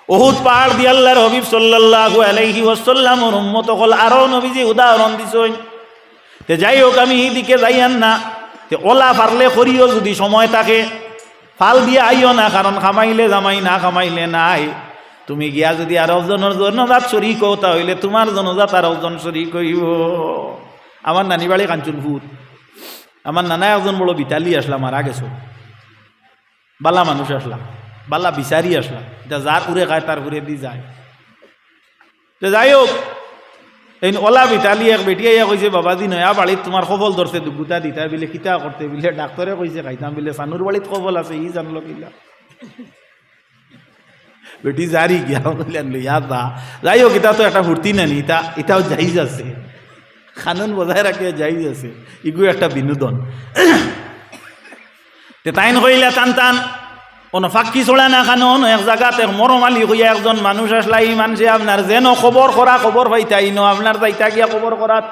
উহুদ পাহাড় দিয়ে আল্লাহর হাবিব সাল্লাল্লাহু আলাইহি ওয়াসাল্লামের উম্মত হল আরো নবীজি উদাহরণ দিছেন। তে যাই হোক, আমি এইদিকে যাইয়ান না। তে ওলা পারলে করিও, যদি সময় থাকে ফাল দিয়ে আইও না, কারণ খামাইলে জামাই, না খামাইলে নাই। তুমি গিয়া যদি আর একজনের জনজাত শরীক হও, তাহলে তোমার জনজাত আর একজন শরীক হইব। আমার নানি বাড়ি কাঞ্চনপুর। আমার নানা একজন বড় বিতালি আসলাম, আর গেছো বালা মানুষ আসলাম, বালা বিচারি আসলাম। এটা যার উড়ে খায় তার ঘুরে দিয়ে যায়। তো যাই হোক, এই ওলা বিতালি এক বেটিয়া কইছে, বাবাজি নয়া বাড়িত তোমার কবল ধরছে, দুগুতা দিতা বিলে কিতা করতে বিলে ডাক্তরে কইছে খাইতাম বিলে, সানুর বাড়িত কবল আছে, ই জানলো কিলা। বেটি জারি গিয়া বললেন লইয়া দা। যাই হোক, এটা তো একটা ফুর্তি নানি, এটাও জাইজ আছে, কানুন বজায় রাখিয়া জাইজ আছে, ইগু একটা বিনোদন। তে তাইন কইলা টান টান কোনো ফাঁকি চলে না, কানুন এক জায়গাতে মরমালি হইয়া একজন মানুষ আসলা। এই মানুষে আপনার যেন খবর করা, খবর পাইতাই ন আপনার যাইতা গিয়া খবর করাত।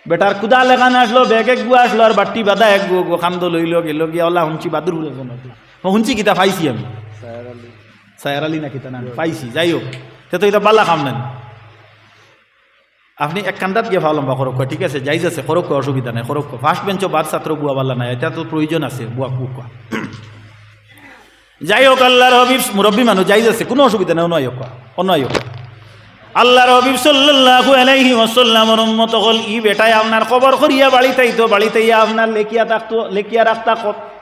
বেটার কুদা লেখান আসলো, ব্যাগ এক গু আসলো, আর বাট্টি বাদা এক গু খান্দ লইল গেল গিয়া ওলা শুনছি বাদুর শুনছি কিতা পাইছি আমি, সায়ার আলী না কিতা না পাইছি। যাই হোক, সে তো এটা বালা খাম নেন। আপনি এক কান্দাত গিয়ে ভালো লম্বা খরক, ঠিক আছে, যাইজ আছে, খরক অসুবিধা নাই, খরক ফার্স্ট বেঞ্চ বাদ ছাত্র বুয়া বালা নাই, এটা তো প্রয়োজন আছে বুয়া কুয়া। যাই হোক, আল্লাহর হাবিব মুরব্বী মানুষ, যাইজ আছে, কোনো অসুবিধা নেই, অনয় হোক। আল্লাহর হাবিব সাল্লাল্লাহু আলাইহি ওয়াসাল্লামের উম্মত হল ই বেটায় আপনার খবর করিয়া বাড়িতেই তো বাড়িতেই আপনার লেখিয়া রাখতা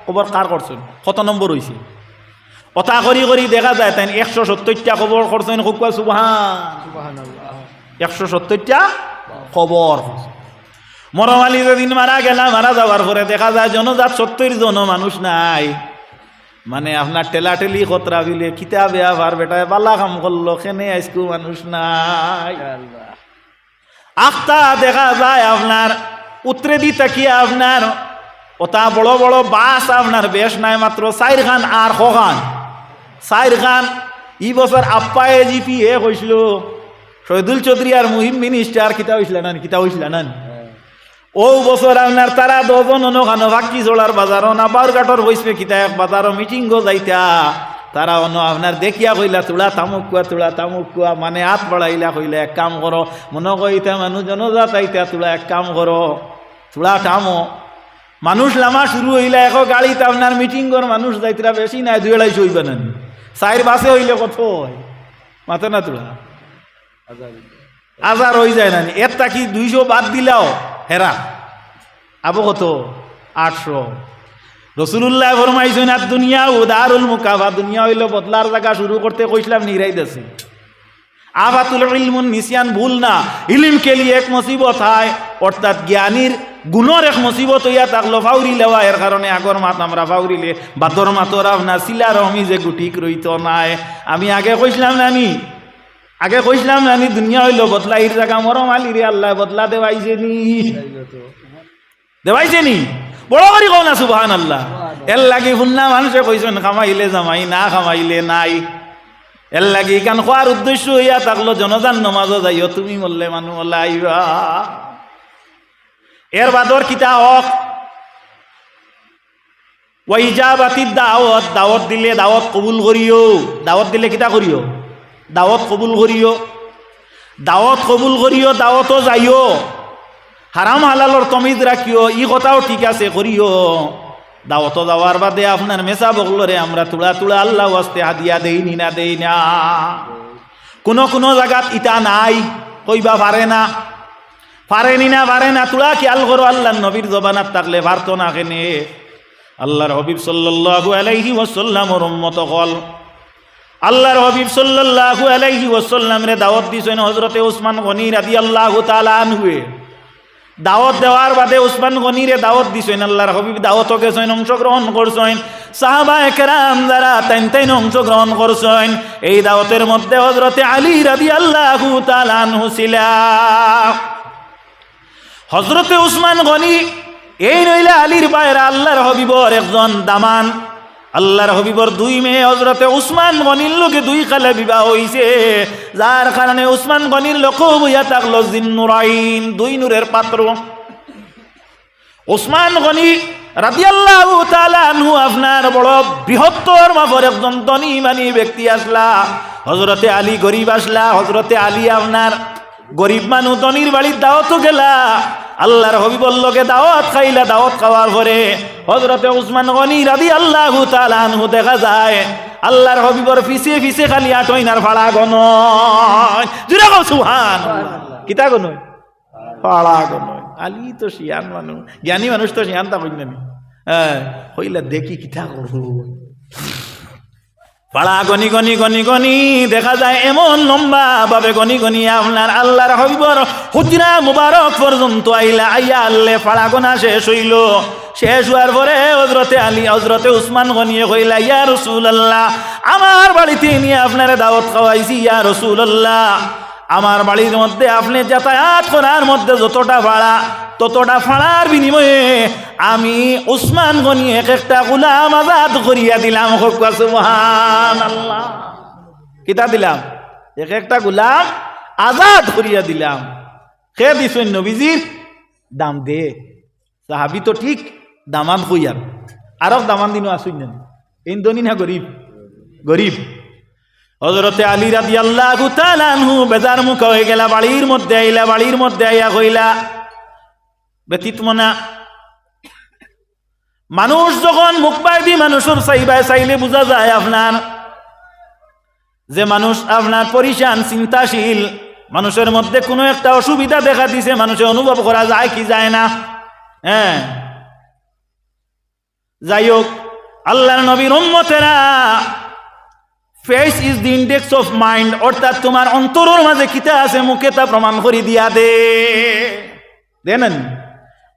খবর কার করছেন, কত নম্বর হয়েছে কথা করি করি দেখা যায় তাই 170টা খবর করছেন। হুকুয়া সুবহানাল্লাহ, 170টা খবর। মরমালি যেদিন মারা গেলা, মারা যাওয়ার পরে দেখা যায় জনজাত 70 জন মানুষ নাই। মানে আপনার টেলাটেলি খতরা বিলে কিতাবে আবার বেটায় বালা কাম করলো, খেনে আইসকু মানুষ নাই। আখতা দেখা যায় আপনার উত্তরে দি তাকিয়ে আপনার ওটা বড় বড় বাস আপনার বেশ নাই, মাত্র 4 খান আর খান 4 খান। ই বছর আপ্পায়ে জিপি এ কইছিল শহীদুল চৌধুরী আর মুহিম মিনিস্টার কিতা হইছিল না ও বছর আপনার তারা 10 জন অনখানো ভাক্কি জোড়ার বাজার না বারঘাটর বইসবে কিতা এক বাজারও মিটিং গো যাইতা। তারা অন্য আপনার দেখিয়া কইলা তুলা তামুক কুয়া, মানে হাত বাড়াইলা কইলা এক কাম করো, মনে কইতা মানুষ জনজাত আইতা তুলা এক কাম করো, তুলা টামো। মানুষ লামা শুরু হইলা, এখন গাড়িতে আপনার মিটিংর মানুষ যাইতরা বেশি নাই, 2-250 হইবে না, 4 বাসে হইলে কত হয় মাথা না তুলা 1000 হয়ে যায় না। এর তাকি 200 বাদ দিলাও হেরা আবো কত 800। রসুল্লাহ ফরমাইছেন আর দুনিয়া উদারুল মুকাফা, দুনিয়া হইল বদলার জায়গা, শুরু করতে কইছিলাম নিরাই দেছে। আবাতুল ইলমুন নিসিয়ান, ভুল না, ইলম কে লিয়ে এক মুসিবত হয়, অর্থাৎ জ্ঞানীর গুণর এক মুসিবত হইয়া থাকলো ফাউরি লেওয়া। এর কারণে আগর মাত আমরা ফাউরিলে বাদর মাতর আপনার সিলার আমি যে গুটিক রইত নাই। আমি আগে কইছিলাম নানি দুনিয়া হইল বদলাইর জায়গা, মরম আলি রে আল্লাহ বদলা দেওয়াইছে নি বড় করি কও না সুবহানাল্লাহ। এর লাগি শুননা মানুষে কইছেন খামাইলে জামাই, না খামাইলে নাই। এর লাগি কান খোয়ার উদ্দেশ্য হইয়া থাকলো জনজান নমাজও যাইও, তুমি মরলে মানুষ মল্লা আইবা। এর বাদর কিতা হক ওয়াইজাবাতি দাওয়াত, দাওয়াত দিলে দাওয়াত কবুল করিও। দাওয়াত দিলে কিতা করিও, দাওয়াত কবুল করিও। দাওয়াত কবুল করিও, দাওয়াতও যাইও, হারাম হালালর তমিজ রাখিও, ই কথাও ঠিক আছে করিও। দাওয়াত যাওয়ার বাদে আপনার মেসা বগলরে আমরা তুলা আল্লাহ ওয়াস্তে হাদিয়া দেই না। কোনো জায়গাত ইটা নাই, কইবা পারে না তুলা খেয়াল করো। আল্লাহ নবীর জবানাত থাকলে পারতো না কেনে। আল্লাহর হাবিব সাল্লাল্লাহু আলাইহি ওয়াসাল্লামের উম্মত হল আল্লাহর হাবিব সাল্লাল্লাহু আলাইহি ওয়াসাল্লাম রে দাওয়াত দিছেন হযরতে ওসমান গনি রাদিয়াল্লাহু তাআলা আনহু। দাওয়াত দেওয়ার বাদে ওসমান গনিরে দাওয়াত দিছেন আল্লাহর হাবিব, দাওয়াতও গেছেন, অংশগ্রহণ করছেন। সাহাবায়ে কেরাম যারা তাইন অংশগ্রহণ করছেন। এই দাওয়াতের মধ্যে হযরতে আলী রাদিয়াল্লাহু তাআলা আনহু ছিলেন। হযরতে ওসমান গনি এই নইলে আলীর বাইরা আল্লাহর হাবিবর একজন দামান। আল্লাহর হাবিবর 2 মেয়ে হযরতে ওসমান গনির লোকে 2 খালে বিবাহ হইছে, যার কারণে ওসমান গনির লোক হইয়া থাকলো জিন্নুরাইন, 2 নূরের পাত্র। ওসমান গনি রাদিয়াল্লাহু তাআলা আনহু আপনার বড় বৃহত্তর মাপের একজন ধনী মানি ব্যক্তি আসলা। হযরতে আলী গরিব আসলা। হযরতে আলী আপনার গরিব মানুষ, ধনীর বাড়ির দাওয়াতও গেলা। আল্লাহর হাবিবর লগে দাওয়াত খাইলা। দাওয়াত খাওয়ার পরে হযরতে উসমান গনি রাদিয়াল্লাহু তাআলা আনহু দেখা যায় আল্লাহর হাবিবর পিছে পিছে খালি আটইনার ফাড়া গনয়। জুরা কও সুবহানাল্লাহ। কিতা গনয়? ফাড়া গনয়। আলী তো শিয়ান মানুষ, জ্ঞানী মানুষ তো শিয়ান তা কইন না। হ্যাঁ, হইলা দেখি কিতা করব। পাড়া গনি গনি গনি গনি দেখা যায় এমন লম্বা ভাবে গনি গনি আপনার আল্লাহর হাবিবর হুজরা মুবারক পর্যন্ত আইলা। আইয়া আল্লে পাড়া গোনা শেষ হইল। শেষ হওয়ার পরে হযরতে আলী হযরতে উসমান গনিয়ে কইলা, ইয়া রাসূলুল্লাহ, আমার বাড়িতে নিয়ে আপনারে দাওয়াত খাওয়াইছি। ইয়া রাসূলুল্লাহ, আমার বাড়ির মধ্যে আপনি যাতায়াত করার মধ্যে যতটা ভাড়া, ততটা ভাড়ার বিনিময়ে আমি উসমান গনি এক একটা গোলাম আজাদ করিয়া দিলাম। সুবহানাল্লাহ। কিতা দিলাম? এক একটা গোলাম আজাদ করিয়া দিলাম। কে দিছেন? নবীজির দাম দে। সাহাবি তো ঠিক দামান কইয়ার, আর দামান দিনও আসুন না। এই ধনী না গরিব? গরিব। হযরতে আলী রাদিয়াল্লাহু তাআলা আনহু বেজার মুখ হয়ে গেলা। বাড়ির মধ্যে আইলা। বাড়ির মধ্যে আইয়া কইলা, ব্যতীত মনা মানুষ যখন মুখ বাইদি মানুষের চাইলে বোঝা যায় আপনার যে মানুষ আপনার পরিশান, চিন্তাশীল। মানুষের মধ্যে কোনো একটা অসুবিধা দেখা দিছে, মানুষের অনুভব করা যায় কি যায় না? হ্যাঁ, যাই হোক, আল্লাহর নবীর উম্মতেরা, face is the index of mind, অর্থাৎ তোমার অন্তরের মাঝে কিতা আছে মুখে তা প্রমাণ করি দিয়া দে। দেন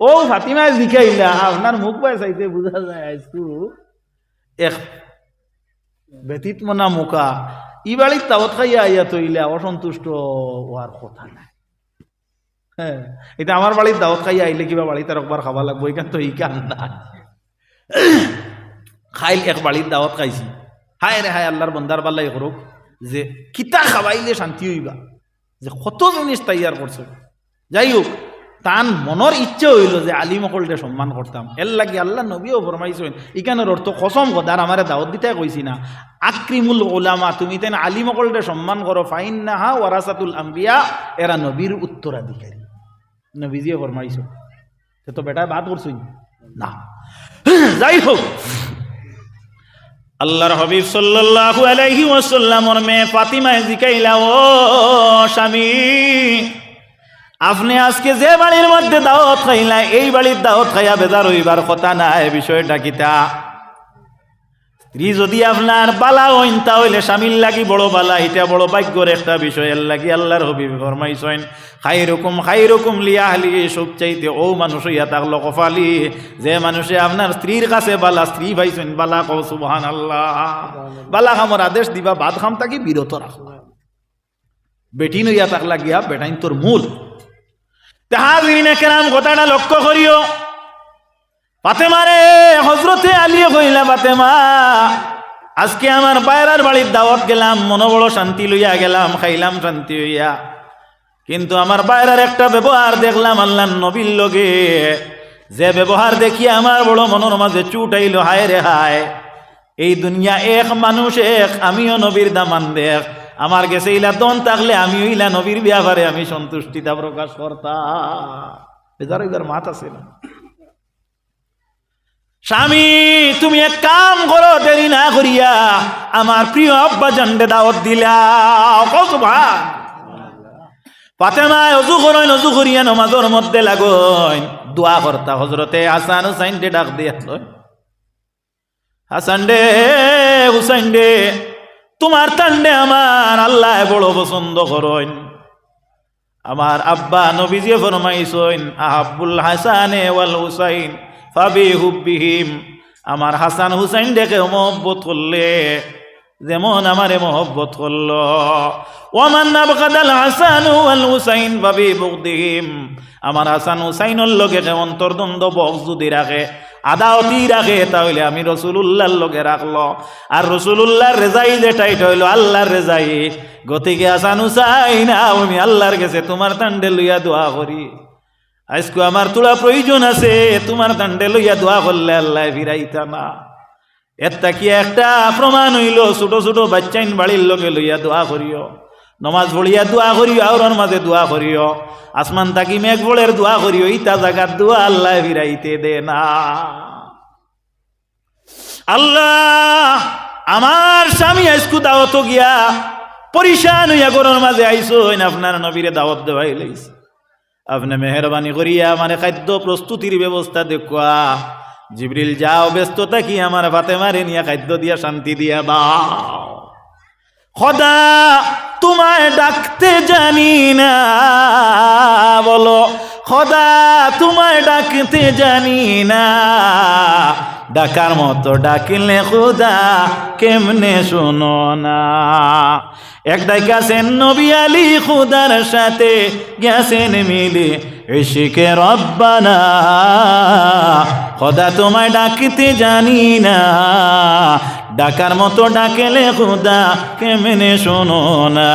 ও ফাতিমা জিকাইলা, আপনার মুখ পায় চাইতে বোঝা যায় আজকু এক ব্যতীত মনা মুখা। ই বাড়ির তাওত খাইয়া আইয়া তৈলা অসন্তুষ্ট হওয়ার কথা নাই। হ্যাঁ, এটা আমার বাড়ির দাওয়াত খাইয়া আইলে কিবা বাড়িতে একবার খাওয়া লাগবো, এখান তো এই কান না। খাইল এক বাড়ির দাওয়াত খাইছি, হায় রে হায়, আল্লাহর বন্দার বাল্লাই করুক যে কিতা খাওয়াইলে শান্তি হইবা, যে কত জিনিস তৈয়ার করছে। যাই হোক, তান মনের ইচ্ছে হইল যে আলিমকলটা সম্মান করতাম। এর লাগে আল্লাহ নবীও ফরমাইছেন, ইকানের অর্থ কসম খোদার আমারে দাওয়াত দিতে কইছি না, আকরিমুল উলামা, তুমি তেন আলিমকলটা সম্মান করো, ফাইন্নাহা ওয়ারাসাতুল আম্বিয়া, এরা নবীর উত্তরাধিকারী। নবীজিও ফরমাইছ, তো বেটা বাদ করছই না। যাই হোক, আল্লাহর হাবিব সাল্লাল্লাহু আলাইহি ওয়াসাল্লামের মেয়ে ফাতিমা জিকাইলা, ও স্বামী, আপনি আজকে যে বাড়ির মধ্যে দাওয়াত খাইলা, এই বাড়ির দাওয়াত খাইয়া বেজার হইবার কথা নাই। বিষয়টা কিতা? স্ত্রী যদি আপনার বালা হইন তাহলে স্বামীর লাগি বড় বালা, এটা বড় ভাগ্যের একটা বিষয়। এর লাগি আল্লাহর হাবিব ফরমাইছেন, খাইরুকুম লিআহলিহি, সবচাইতে ও মানুষ হইয়া থাকলো কপালি যে মানুষে আপনার স্ত্রীর কাছে বালা, স্ত্রী পাইছেন বালা। কও সুবহানাল্লাহ। বালা খামর আদেশ দিবা, ভাত খাম তাকি বিরত রাখো। বেটিন হইয়া থাকলা গিয়া বেটাইন তোর মূল। তাহাবিনে কেরাম কথাটা লক্ষ্য করিও। ফাতেমারে হযরতে আলী কইলা, ফাতেমা, আজকে আমার বাইরার বাড়ির দাওয়াত গেলাম, মনে বড় শান্তি লইয়া গেলাম, খাইলাম শান্তি হইয়া, কিন্তু আমার বাইরার একটা ব্যবহার দেখলাম আল্লাহর নবীর লগে, যে ব্যবহার দেখিয়ে আমার বড় মনের মাঝে চুটাইল। হায় রে হায়, এই দুনিয়া এক, মানুষ এক, আমিও নবীর দামান দেখ। আমার কাছে ইলা দন থাকলে আমি ইলা নবীর ব্যাপারে আমি সন্তুষ্টিতা প্রকাশ করতাম। বেজার মাত আছে না। স্বামী, তুমি এক কাম করো, দেরি না করিয়া আমার প্রিয় আব্বা জানতে দাওয়াত দিলা। ফাতেমা অজু করেন, অজু করিয়া নমাজের মধ্যে লাগন, দোয়া করতা। হযরতে হাসান হুসাইন ডে ডাক দিয়ে, হাসান ডে, হুসাইন ডে, তোমার তান্ডে আমার আল্লাহ বড় পছন্দ করেন। আমার আব্বা নবীজি ফরমাইছেন, আহাব্বুল হাসানে ওয়াল হুসাইন ফাবি হুব্বিহিম, আমার হাসান হুসাইন দেখে মহব্বত করলে যেমন আমারে মহব্বত করলো। ওয়ামান আবগাদাল হাসান ওয়াল হুসাইন ফাবি বুগদিহিম, আমার হাসান হুসাইনের লগে অন্তর্দ্বন্দ্ব বক্স যদি রাখে, আদাওয়াতি রাখে, তাহলে আমি রাসূলুল্লাহর লগে রাখলো। আর রাসূলুল্লাহর রেজাই যেটাই হইল আল্লাহর রেজাই। গতিকে হাসান হুসাইন, আমি আল্লাহর কাছে তোমার তান্ডে লইয়া দোয়া করি, আজকে আমার তোলা প্রয়োজন আছে, তোমার দান্ডে লইয়া দোয়া করলে আল্লাহ ফিরাইতা না। এটা কি একটা প্রমাণ হইল? ছোট ছোট বাচ্চাইন বাড়ির লগে লইয়া দোয়া করিও, নমাজ পড়িয়া দোয়া করিও, আওরার মাঝে দোয়া করিও, আসমান তাকি মেঘ বলের দোয়া করিও, ইতা জাগার দোয়া আল্লাহ ফিরাইতে দে না। আল্লাহ আমার স্বামী আজকু দাওয়াত গিয়া পরিশান হইয়া গরুর মাঝে আইসো, আপনার নবীরে দাওয়াত দেওয়াই লইছে। আপনি মেহরবানি করিয়া মানে খাদ্য প্রস্তুতির ব্যবস্থা দেখুয়া। জিবরিল যাও, ব্যস্ত থাকি আমার ফাতেমারে নিয়ে খাদ্য দিয়া শান্তি দিয়া দাও। খোদা তোমায় ডাকতে জানি না, বলো খোদা তোমায় ডাকতে জানি না, ডাকার মতো ডাকিলে খোদা কেমনে শোনো না। এক ডাইকাছেন নবী আলী খুদার সাথে গেছেন মিলে ইশকে রব্বানা। খোদা তোমায় ডাকতে জানি না, ডাকার মতো ডাকেলে খোদা কেমনে শোনো না।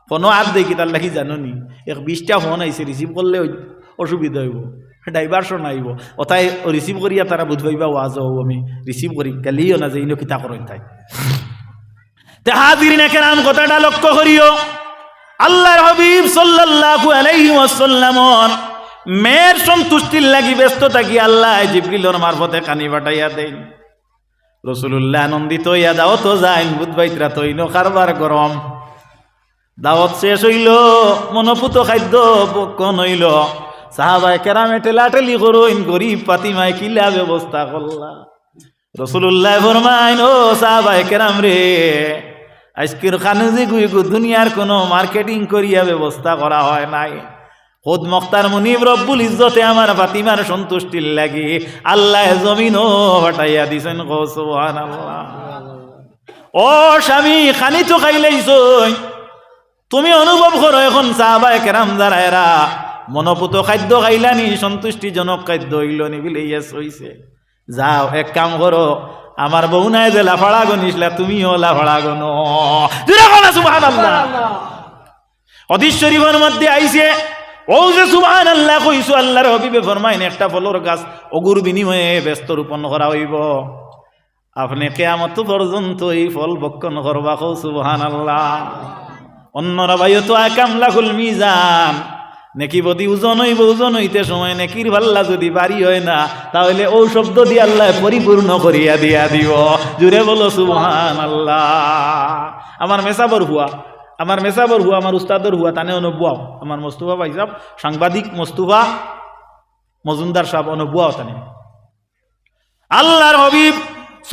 কোনো আর দেখি তার লাগি জানি 20টা ফোন আইসে, রিসিভ করলে অসুবিধা হইব, ডাইভারশন আইব, ওটাই রিসিভ করিয়া তারা বুঝ পাইবা ওয়াজ হব আমি রিসিভ করি গেলিও না যে ইনো কিতা করেন তাই। হাজিরিন কেরাম কথাটা লক্ষ্য করিও, আল্লাহর হাবিব সাল্লাল্লাহু আলাইহি ওয়াসাল্লাম মেয়ের সন্তুষ্টির লাগি ব্যস্ত থাকি আল্লাহ জিবরিলের মারফতে কানি পাঠাইয়া দেন। রাসূলুল্লাহ আনন্দিত হইয়া দাওয়াত যাইন, বুধবাইতরা তৈন কারবার গরম। দাওয়াত শেষ হইল, মনোপুত খাদ্য পক্কন হইল, সাহাবায়ে কেরামে ঠেলাঠেলি করইন, গরিব ফাতিমায় কিলা ব্যবস্থা করলা। রাসূলুল্লাহ ফরমাইন, ও সাহাবায়ে কেরাম রে, আজকের খানুজি গুইগু দুনিয়ার কোনো মার্কেটিং করিয়া ব্যবস্থা করা হয় নাই। খোদ মুখতার মুনিব রব্বুল ইজ্জতে আমার ফাতিমার সন্তুষ্টির লাগি আল্লাহ জমিনও হটাইয়া দিছেন। গো সুবহানাল্লাহ। ও স্বামী, খানি তো খাইলেইছই, তুমি অনুভব করো এখন সাহাবায়ে কেরাম যারা এরা মনোপুত খাদ্য খাইলানি, সন্তুষ্টিজনক খাদ্য হইল নি বলে হইছে। যাও এক কাম করো, আমার বউ নাই যে লাফাড়া গনিসলা, তুমিও লাফাড়া গনো। সুবহানাল্লাহ। হাদিস শরীফের মধ্যে আইছে, ও যে সুবহানাল্লাহ কইছো, আল্লাহর হাবিবে ফরমাইন একটা ফলর গাছ অগুর বিনিময়ে ব্যস্ত রোপণ করা হইব, আপনি কিয়ামত পর্যন্ত এই ফল ভক্ষণ করবা। কও সুবহানাল্লাহ। অন্যরা ভাইও তো আকামলাকুল মিজান, নেকি বদি ওজন হইব, ওজন হইতে সময় নেকির ভাল্লা যদি বাড়ি হয় না, তাহলে ও শব্দ দিয়ে আল্লাহ পরিপূর্ণ করিয়া দিয়া দিব। জুড়ে বলো সুবহানাল্লাহ। আমার মেসাবর হুয়া, আমার মেসাবর হুয়া, আমার উস্তাদর হুয়া, তানে অনুবুয়াও আমার মোস্তফা ভাই সাহেব, সাংবাদিক মোস্তফা মজুমদার সাহেব অনুবুয়াও তানে। আল্লাহর হাবিব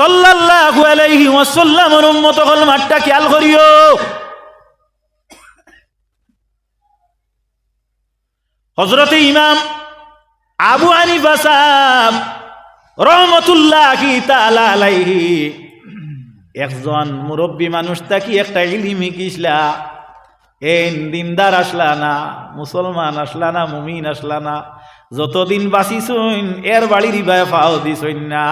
সাল্লাল্লাহু আলাইহি ওয়াসাল্লামের উম্মত হল মাঠটা খেয়াল করিও। হযরতে ইমাম আবু হানিফা সাহেব রহমতুল্লাহি তাআলা আলাইহি একজন মুরব্বী মানুষ থাকি একটা ইলমি কিসলা, এই দিনদার আসলা না, মুসলমান আসলা না, মুমিন আসলা না, যতদিন বাঁচিছইন এর বাড়ির ইবায় ফাও দিছইন না,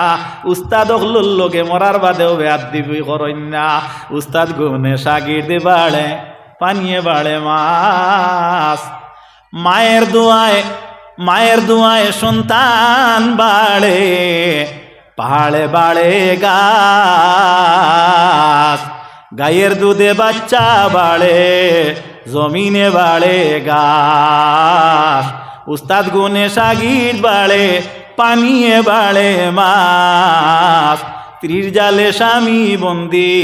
উস্তাদ হলুর লগে মরার বাদেও বেয়াদ দিবি করইন না। উস্তাদ গুনে শাগির্দে বাড়ে, পানিয়ে বাড়ে মাছ, মায়ের দুয়ায় সন্তান বাড়ে, পাহাড়ে বাড়ে গাছ, গায়ের দুধে বাচ্চা বাড়ে, জমিনে বাড়ে গাছ। উস্তাদ গুনে শাগির্দ বাড়ে, পানিয়ে বাড়ে মাছ, স্ত্রীর জালে স্বামী বন্দি,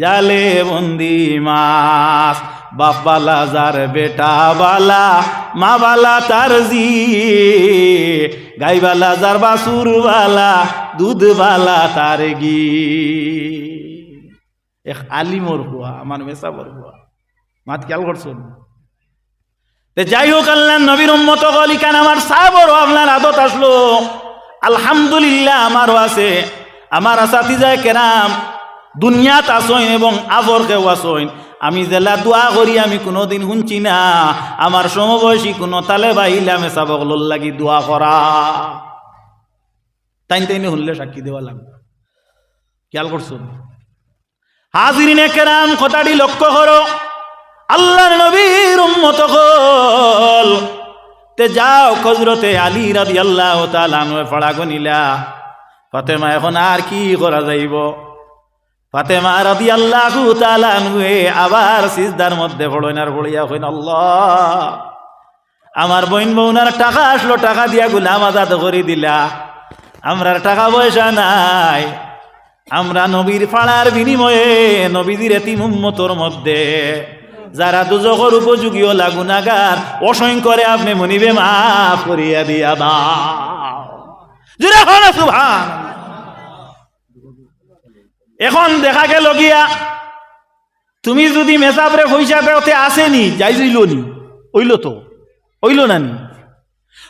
জালে বন্দি মাছ। বাপ বালা যার বেটা বালা, মা বালা তার জি, গাই বালা যার বাসুর বালা, দুধ বালা তার গি। এক আলিমর হুয়া, আমার মেসাবর হুয়া, মাত খেয়াল করছেন। যাই হোক, আল্লাহ নবীর উম্মত হলি কেন আমার সাবর আপনার আদত আসলো, আলহামদুলিল্লাহ আমারও আছে। আমার আসাতিজায়ে কেরাম দুনিয়াত আসইন এবং আবর কেউ আসইন, আমি জেলা দোয়া করি আমি কোনোদিন শুনছি না আমার সমবয়সী কোনো তালে বাহিলে আমি সাবকলর লাগি দোয়া করা। তাই শুনলে সাক্ষী দেওয়া লাগবে। খেয়াল করছো হাজিরিনে কেরাম, কথাটি লক্ষ্য করো। আল্লাহর নবীর উম্মত হল তে যাও হযরতে আলী রাদিয়াল্লাহু তাআলা আনহু ফাড়াগো নিলা ফাতেমা এখন আর কি করা যাইব ফাতেমা রাদিয়াল্লাহু তাআলা আনহু আবার সিজদার মধ্যে পড়ইনার পড়িয়া কইন আল্লাহ আমার বোন বউনার টাকা আসলো টাকা দিয়া গোলাম আজাদ করে দিলা আমরার টাকা পয়সা নাই আমরা নবীর ফাড়ার বিনিময়ে নবীদের এতিম উম্মতর মধ্যে যারা দুজখর উপযোগী ও লাগুনাগার অসংখ্যরে আপনি মনিবে মাফ করিয়া দিয়া দাও জোরে হন সুবহান। এখন দেখা গেল গিয়া তুমি যদি মেসাবরে পয়সা দেওতে আসেনি যাই যাইল নি ওইল তো ওইল না নি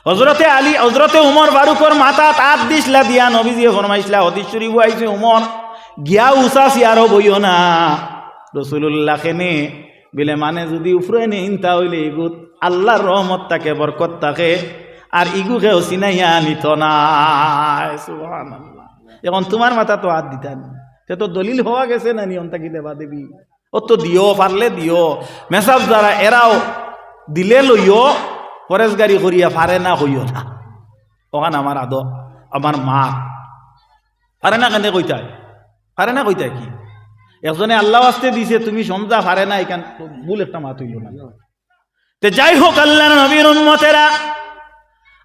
হযরতে আলী হযরতে উমর ফারুকর মাথা হাত দিসলা দিয়া নবীজি ফরমাইছলা হাদিস শরীফ আইছে উমর গিয়া উসাসি আর বইও না রাসূলুল্লাহ কেনে বিলে মানে যদি উপরে নে ইনতা হইলে ইগুত আল্লাহর রহমত থাকে বরকত থাকে আর ইগু কেউ চিনাইয়া নিত না সুবহানাল্লাহ। এখন তোমার মাথা তো হাত দিতান সে তো দলিল হওয়া গেছে না নিয়মটা কি দেবা দেবী ও তো দিও পারলে দিও মেসাব যারা এরাও দিলে লইও পরেশগারি করিয়া পারে না হইও না ওখান আমার আদর আমার মা পারে না কেন কইতাই পারে না কইতাই কি একজনে আল্লাহ আসতে দিছে তুমি সমঝা পারে না এখান ভুল একটা মাত হইল না তে যাই হোক আল্লাহর নবীর উম্মতেরা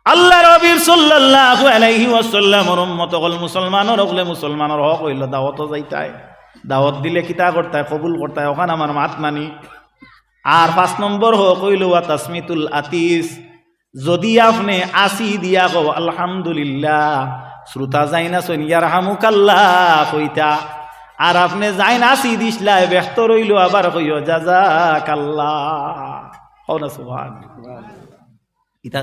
আল্লাহর নবী সাল্লাল্লাহু আলাইহি ওয়াসাল্লামের উম্মত হল মুসলমানের হকলে মুসলমানের হক হইল দাওয়াত যাইতাই দাওয়াত দিলে কিতা করতায় কবুল করতায় ওখান আমার মাত মানি আর 5 নম্বর হক হইল ওয়া তাসমিতুল আতিস যদি আপনি আসি দিয়া কও আলহামদুলিল্লাহ শ্রোতা যাইনা সন ইয়ারহামুকাল্লাহ কইতা আর আপনি যাইনা আসি দিছলা ব্যস্ত রইল আবার কইও জাযাকাল্লাহ কও না সুবহানাল্লাহ ইতা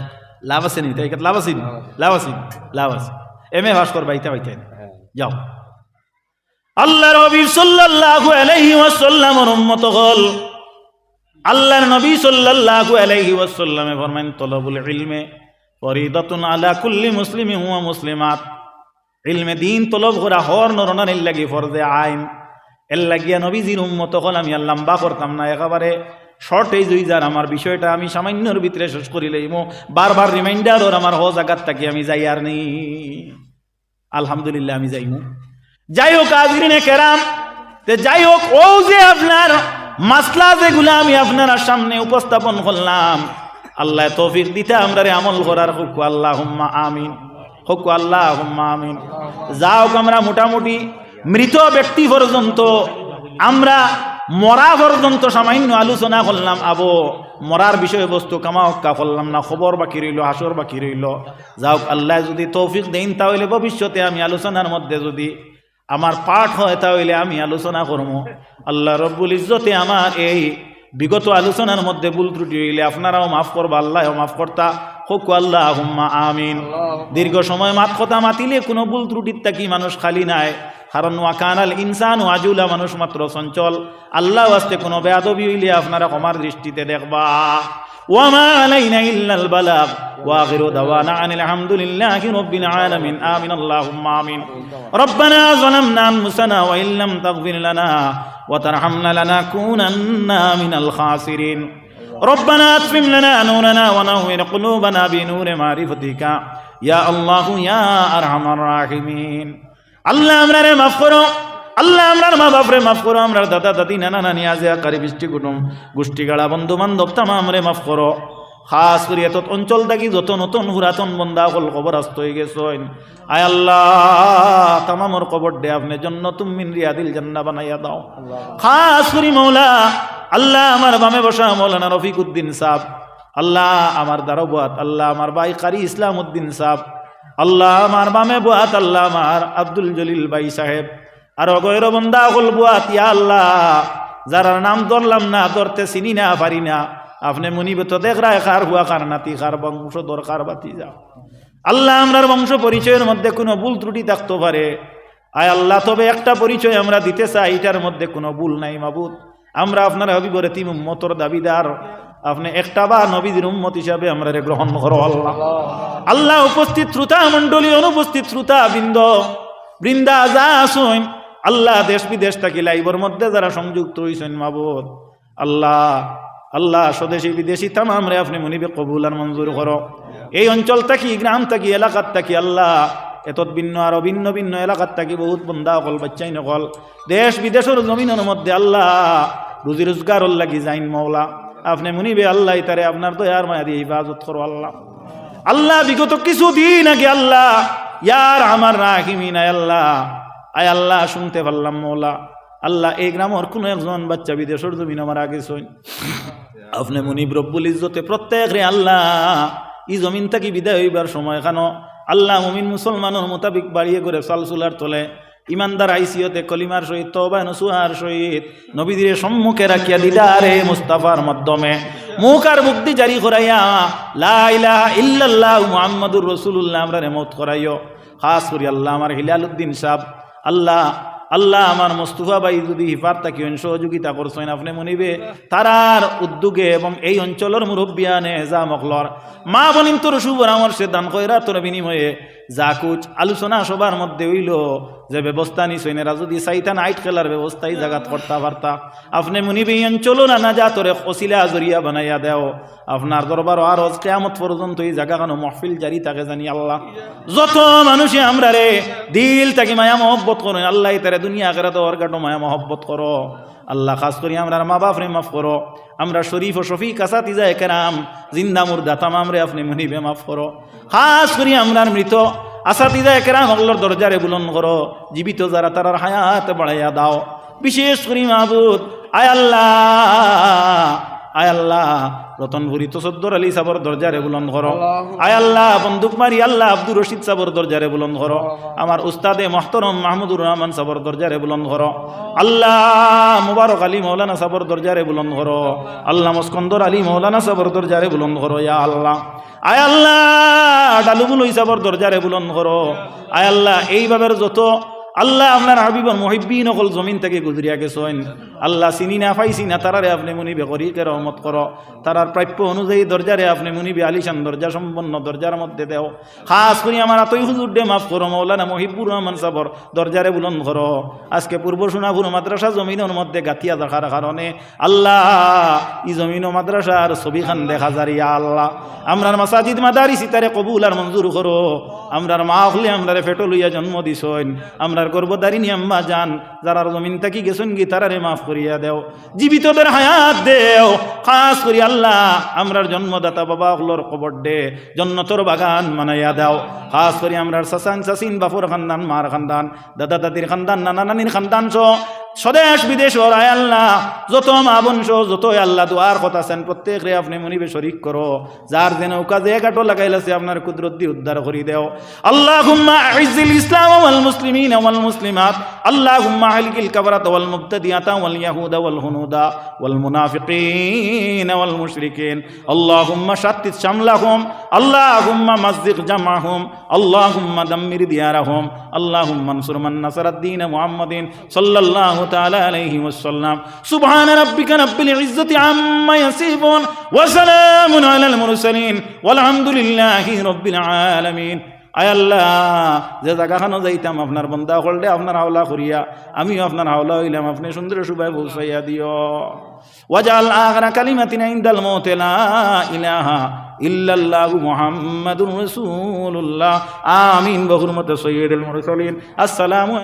লাভ আছে নি তাই লাভ আছে নি লাভ আছে লাভ আছে এমএ ভাস কর বাইতা বাইতা যাও আল্লাহর নবী সাল্লাল্লাহু আলাইহি ওয়াসাল্লামের উম্মত হল আল্লাহর নবী সাল্লাল্লাহু আলাইহি ওয়াসাল্লামে ফরমান তলবুল ইলমে ফরিদাতুন আলা কুল্লি মুসলিমিন ওয়া মুসলিমাত ইলমে দ্বীন তলব করা হর নরনারির লাগি ফরজে আইন এর লাগিয়া নবীজির উম্মত হল আমি আর লম্বা করতাম না একেবারে শর্টেজ হয়ে যার আমার বিষয়টা আমি সামান্যর ভিতরে শেষ করি লইম বারবার রিমাইন্ডার ওর আমার হ জায়গার থাকি আমি যাই আর নেই আলহামদুলিল্লাহ আমি যাইমু যাই হোক আজরিনে কেরাম তে যাই হোক ও যে আপনার মাসলা যেগুলো আমি আপনার সামনে উপস্থাপন করলাম আল্লাহ তৌফিক দিতে আমরা আমল করার হুক আল্লাহুম্মা আমিন হুক আল্লাহুম্মা আমিন যাও আমরা মোটামুটি মৃত ব্যক্তি পর্যন্ত আমরা মরা পর্যন্ত সামান্য আলোচনা করলাম আবো মরার বিষয়বস্তু কামাওকা করলাম না খবর বাকি রইল হাসর বাকি রইল যাও আল্লাহ যদি তৌফিক দেন তাহলে ভবিষ্যতে আমি আলোচনার মধ্যে যদি আমার পাঠ হয় তাহলে আমি আলোচনা করবো আল্লাহ রব্বুল ইজ্জতে আমার এই বিগত আলোচনার মধ্যে ভুল ত্রুটি হইলে আপনারাও মাফ করবা আল্লাহ মাফ করতা হোক আল্লাহুম্মা আমিন। দীর্ঘ সময় মাত কথা মাতিলে কোনো ভুল ত্রুটির থাকি মানুষ খালি নাই কারণ ওয়াকানাল ইনসানু আজুলা মানুষ মাত্র চঞ্চল আল্লাহ ওয়াস্তে কোনো বেয়াদবি হইলে আপনারা ক্ষমার দৃষ্টিতে দেখবা ওয়ামা আলাইনা ইল্লাল বালাগ ওয়া আখিরু দাওয়ানা আনিল হামদুলিল্লাহি রাব্বিল আলামিন আমিন আল্লাহুম্মা আমিন। রব্বানা যালামনা আনফুসানা ওয়া ইল্লাম তাগফির লানা ওয়া তারহামনা লানাকুনান্না মিনাল খাসিরিন। ربنا اتمم لنا نورنا ونور قلوبنا بنور معرفتك يا الله يا ارحم الراحمين। আল্লাহ আমরারে মাফ করো আল্লাহ আমরার মা বাপরে মাফ করো আমরার দাদা দাদি নানা নানি আজিয়া কারিবিষ্টি কুটুম গোষ্ঠীগাড়া বন্ধু বান্ধব তামামরে মাফ করো খাস করে এত অঞ্চল থাকি যত নতুন পুরাতন বন্ধা হল কবরস্থ হয়ে গেছেন আয় আল্লাহ তামামর কবর দে আপনি জান্নাতুম মিন রিয়াদিল জান্নাহ বানাইয়া দাও। খাস করে মওলা আল্লাহ আমার বামে বসা মৌলানা রফিক উদ্দিন সাহেব আল্লাহ আমার দারোবাত আল্লাহ আমার ভাই কারি ইসলাম উদ্দিন সাহেব আল্লাহ আমার বামে বুয়াত আল্লাহ আমার আব্দুল জলিল ভাই সাহেব আর অগৈর বন্দা হল বুয়াত ইয়া আল্লাহ যারা নাম ধরলাম না ধরতে চিনি না পারি না আপনি মুনিবত দেখ রায় কার হুয়া কার নাতি কার বংশ দরকার বাতি যাও আল্লাহ আমরার বংশ পরিচয়ের মধ্যে কোনো ভুল ত্রুটি থাকতে পারে আয় আল্লাহ তবে একটা পরিচয় আমরা দিতে চাই এটার মধ্যে কোনো ভুল নাই মাবুদ আমরা আপনার হাবিবের এতিম উম্মতর দাবিদার আপনি একটা বা নবীর উম্মত হিসাবে আমরা গ্রহণ করো আল্লাহ। আল্লাহ উপস্থিত শ্রোতা মণ্ডলী অনুপস্থিত শ্রোতা বৃন্দা যা আসুন আল্লাহ দেশ বিদেশ থাকি লাইভের মধ্যে যারা সংযুক্ত হয়েছেন মাবুদ আল্লাহ আল্লাহ স্বদেশী বিদেশি তামাম রে আপনি মুনিবে কবুল আর মঞ্জুর করো। এই অঞ্চল থাকি, গ্রাম থাকি, এলাকার থাকি আল্লাহ এতত ভিন্ন আরো ভিন্ন ভিন্ন এলাকার থাকি বহুত বন্ধা অকল বাচ্চাই নকল দেশ বিদেশের জমিনের মধ্যে আল্লাহ রুজি রোজগার লাগি যাইন মৌলা আপনি মুনিবে আল্লাহ তারে আপনার দয়ার মায়া দিয়ে হিফাজত করো আল্লাহ। আল্লাহ বিগত কিছুদিন আগে আল্লাহ ইয়ার আমার রাহিমিন আল্লাহ আয় আল্লাহ শুনতে পারলাম মৌলা আল্লাহ এই গ্রামের কোনো একজন বাচ্চা বিদেশের জমিন আমার আগে শোন আপনি মুনিব রব্বুল ইজ্জতে প্রত্যেক রে আল্লাহ ই জমিন থাকি বিদায় হইবার সময় কেন আল্লাহ মুমিন মুসলমানের মোতাবিক বাড়িয়ে করে চালচুলার তলে ইমানদার আইসিয়তে কলিমার সহিত তওবা নসুহার সহিত নবীদের সম্মুখে রাখিয়া দিদারে মুস্তাফার মাধ্যমে মুখ আর মুক্তি জারি করাইয়া লা ইলাহা ইল্লাল্লাহ মুহাম্মাদুর রাসূলুল্লাহ আমরা মত করাইও। খাস করি আল্লাহ আমার হিলালউদ্দিন সাহেব আল্লাহ আল্লাহ আমার মুস্তাফা ভাই যদি হিফার তাকে সহযোগিতা করছেন আপনি মনিবে তারার উদ্যোগে এবং এই অঞ্চলের মুরব্বিয়ানে যা মখলর মা বলিম তোর সুপরামর্শে দান কইরা তোর বিনিময়ে যা কুচ আলোচনা সবার মধ্যে হইল যে ব্যবস্থা নিছেন এরা যদি চাইতা নাইট খেলার ব্যবস্থাই জাগাত করতে পারতা আপনি মনিবে এই অঞ্চল না যা তোরে ওসিলা জরিয়া বানাইয়া দেও আপনার দরবার আর কিয়ামত পর্যন্ত এই জায়গাখানো মাহফিল জারি থাকে জানি আল্লাহ। যত মানুষে আমরা রে দিল থাকি মায়া মহব্বত করেন আল্লাহ তারে দুনিয়া আখিরাতে ওর গাটো মায়া মহব্বত করো আল্লাহ। খাস করি আমরা মা বাপ রে মাফ করো আমরা শরীফ ও শফিক আসাতিজা একরাম জিন্দা মুর্দা তামাম রে আপনি মনিবে মাফ করো। খাস করি আমরা মৃত আসাতিজা একরাম আল্লাহর দরজারে বুলন্দ করো জীবিত যারা তারার হায়াত বাড়াইয়া দাও। বিশেষ করি মাহবুব আয় আল্লাহ রতনপুরি তসদ্দর আলী সাবর দরজারে বুলন্দ করো আয় আল্লাহ বন্দুক মারি আল্লাহ আব্দুর রশিদ সাবর দরজারে বুলন্দ করো আমার উস্তাদে মোহতরম মাহমুদুর রহমান সাবর দরজারে বুলন্দ করো আল্লাহ মুবারক আলী মৌলানা সাবর দরজারে বুলন্দ করো আল্লাহ মস্কন্দর আলী মৌলানা সাবর দরজারে বুলন্দ করো ইয়া আল্লাহ। আয় আল্লাহ ডালুবুল সাবর দরজারে বুলন্দ করো আয় আল্লাহ এইভাবে যত আল্লাহ আপনার হাবিবর মুহিব্বিন অকল জমিন থেকে গুজরিয়া গেছেন আল্লাহ চিনি না পাইছি না তারারে আপনি মুনিবে করিকে রহমত করো তারার প্রাপ্য অনুযায়ী দরজারে আপনি মুনিবে আলিশান দরজা সম্পন্ন দরজার মধ্যে দেও। খাস করি আমার আতই হুজুর ডে মাফ করো মৌলানা মহিবুর রহমান সাবর দরজারে বুলন্দ করো আজকে পূর্ব সোনাপুর মাদ্রাসা জমিনের মধ্যে গাতিয়া দেখার কারণে আল্লাহ ই জমিন ও মাদ্রাসার ছবি খান দেখা যারিয়া আল্লাহ আমরার মাসাজিদ মাদারিস ইতারে কবুল আর মঞ্জুর করো আমরার মা হলে আমরারে ফেটো লইয়া জন্ম দিছইন আমরার গর্বদারিনী আম্মা জান যারা জমিন থাকি গেছেন গি তারারে মাফ করিয়া দেও জীবিতদের হায়াত দেও। খাস করি আল্লাহ আমরার জন্মদাতা বাবা হলোর কবর দে জন্নতর বাগান মানাইয়া দাও। খাস করি আমরার সাসান সাসিন বাপুর খানদান মার খানদান দাদা দাদির খানদান নানা নানির খানদান স্বদেশ বিদেশ আয় আল্লাহ যত মা বংশ যত আল্লাহ দুয়ার কথা আছেন প্রত্যেক রে আপনি মনিবে শরিক করো যার যে নৌকা যে গাটো লাগাইলাছে আপনার কুদরত দিয়ে উদ্ধার করি দেও। আল্লাহুম্মা আইজ্জিল ইসলাম ওয়াল মুসলিমিন ওয়াল মুসলিমাত আল্লাহুম্মা আহলিকিল কাফারাত ওয়াল মুবতাদিআতা ওয়াল ইয়াহুদা ওয়াল হুনুদা ওয়াল মুনাফিকিন ওয়াল মুশরিকিন আল্লাহুম্মা শাত্তিত শামলাহুম আল্লাহুম্মা মাযজিক জামাহুম আল্লাহুম্মা দাম্মির দিয়ারাহুম আল্লাহুম্মা আনসুর মান নাসারাদ-দীন মুহাম্মাদিন সাল্লাল্লাহু تعالى عليه وسلم سبحان ربك رب العزة عما يصفون وسلام على المرسلين والحمد لله رب العالمين। আয় আল্লাহ যে জায়গাখানো যাইতাম আপনার বন্দা করলে আপনার হাওলা করিয়া আমিও আপনার হাওলা হইলাম আপনি সুন্দর সুবাই পৌঁছাইয়া দিও। ওয়াজাল আখিরা কালিমাতিনা ইনদাল মউত লা ইলাহা ইল্লাল্লাহু মুহাম্মাদুর রাসূলুল্লাহ আমিন। বহুরমত সাইয়্যিদুল মুরসালিন। আসসালামু